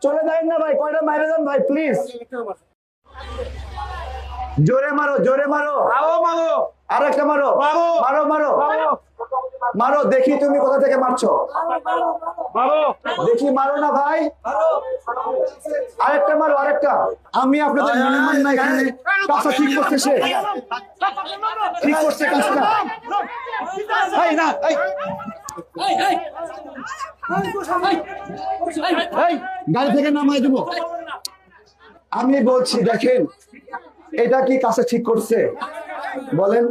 চলে যাবেন না ভাই, কয়টা মাইরে যান ভাই প্লিজ। জোরে মারো, জোরে মারো, আর একটা মারো, মারো মারো মারো, দেখি তুমি কোথা থেকে মারছো, দেখি মারো না ভাই, আরেকটা মারো, আরেকটা। আমি আপনাদের মিনিমাম না এখানে কাজটা ঠিক করতে, সে ঠিক করছে কাজটা। এই না, এই গাড়ি থেকে নামাই দেবো। আমি বলছি দেখেন, এটা কি কাজটা ঠিক করছে বলেন?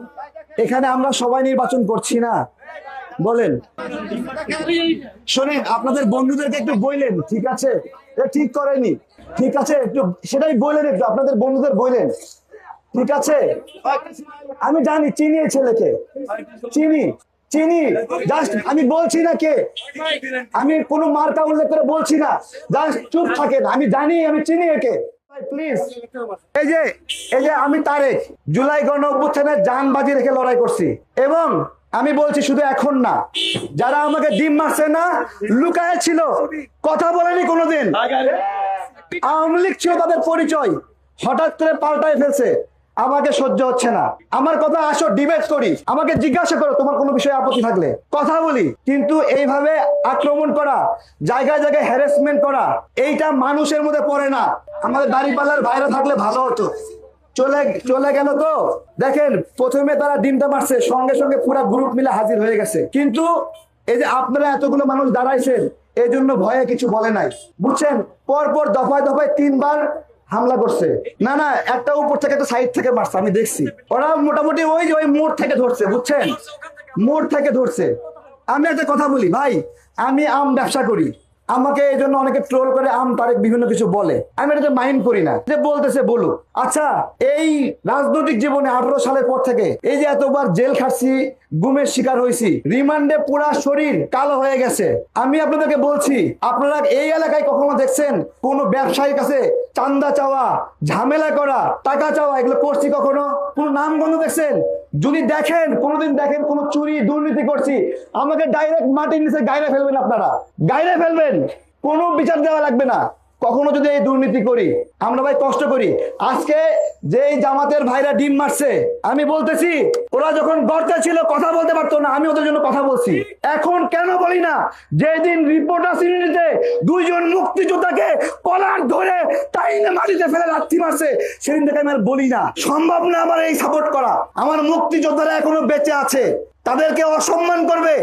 এখানে আমরা সবাই নির্বাচন করছি না, বলেন। শোনেন, আপনাদের বন্ধুদেরকে একটু বললেন, ঠিক আছে এটা ঠিক করেনি, ঠিক আছে একটু সেটাই বললেন, একটু আপনাদের বন্ধুদের বললেন, ঠিক আছে। আমি জানি চিনি এই ছেলেকে, চিনি চিনি, জাস্ট আমি বলছি না কে, আমি কোনো মার্কা উল্লেখ করে বলছি না, জাস্ট চুপ থাকেন। আমি জানি, আমি চিনি একে, প্লিজ। এই যে আমি তারেক, জুলাই গণ-অভ্যুত্থানে জান বাজি রেখে লড়াই করছি, এবং আমি বলছি শুধু এখন না, যারা আমাকে ডিম মারছে না, লুকায় ছিল, কথা বলেনি কোনোদিন, আওয়ামী লীগ ছিল তাদের পরিচয়, হঠাৎ করে পাল্টায় ফেলছে, আমাকে সহ্য হচ্ছে না। আমার কথা আসো, ডিবেট করি, আমাকে জিজ্ঞাসা করো তোমার কোনো বিষয়ে আপত্তি থাকলে, কথা বলি। কিন্তু এইভাবে আক্রমণ করা, জায়গায় জায়গায় হ্যারাসমেন্ট করা, এইটা মানুষের মধ্যে পড়ে না। আমাদের দাঁড়িপাল্লার ভাইরা থাকলে ভালো হতো। চলে গেল তো। দেখেন, প্রথমে তারা ডিমটা মারছে, সঙ্গে সঙ্গে পুরো গ্রুপ মিলে হাজির হয়ে গেছে, কিন্তু এই যে আপনারা এতগুলো মানুষ দাঁড়াইছেন, এই জন্য ভয়ে কিছু বলে নাই, বুঝছেন। পরপর দফায় দফায় 3 বার হামলা করছে। না না, একটা উপর থেকে একটা সাইড থেকে মারছে, আমি দেখছি। ওরা মোটামুটি ওই মোড় থেকে ধরছে, বুঝছেন, মোড় থেকে ধরছে। আমি একটা কথা বলি ভাই, আমি আম ব্যবসা করি, আমাকে এই জন্য অনেকে ট্রোল করে, আম তারেক বিভিন্ন কিছু বলে, আমি এটা মাইন্ড করি না, যে বলতেছে বলুক। আচ্ছা, এই রাজনৈতিক জীবনে 18 সালের পর থেকে এই যে এতবার জেল খাটছি, গুমের শিকার হয়েছি, রিমান্ডে পুরা শরীর কালো হয়ে গেছে। আমি আপনাদেরকে বলছি, আপনারা এই এলাকায় কখনো দেখছেন কোন ব্যবসায়ীর কাছে চান্দা চাওয়া, ঝামেলা করা, টাকা চাওয়া, এগুলো করছি কখনো? কোন নামগন্ধ দেখছেন? যদি দেখেন, কোনোদিন দেখেন কোন চুরি দুর্নীতি করছি, আমাকে ডাইরেক্ট মাটির নিচে গাইরে ফেলবেন, আপনারা গাইরে ফেলবেন, কোনো বিচার দেওয়া লাগবে না। কখনো যদি এই দুর্নীতি করি, আমরা ভাই কষ্ট করি। আজকে যে জামাতের ভাইরা ডিম মারছে, আমি বলতেছি, ওরা যখন গর্তে ছিল কথা বলতে পারতো না, আমি ওদের জন্য কথা বলছি। এখন কেন বলি না? যেদিন রিপোর্টার সিনিতে 2 জন মুক্তিযোদ্ধাকে কলার ধরে টাইনে মাটিতে ফেলে লাথি মারছে, সেদিন থেকে আমি আর বলি না। সম্ভব না আমার এই সাপোর্ট করা। আমার মুক্তিযোদ্ধারা এখনো বেঁচে আছে, তাদেরকে অসম্মান করবে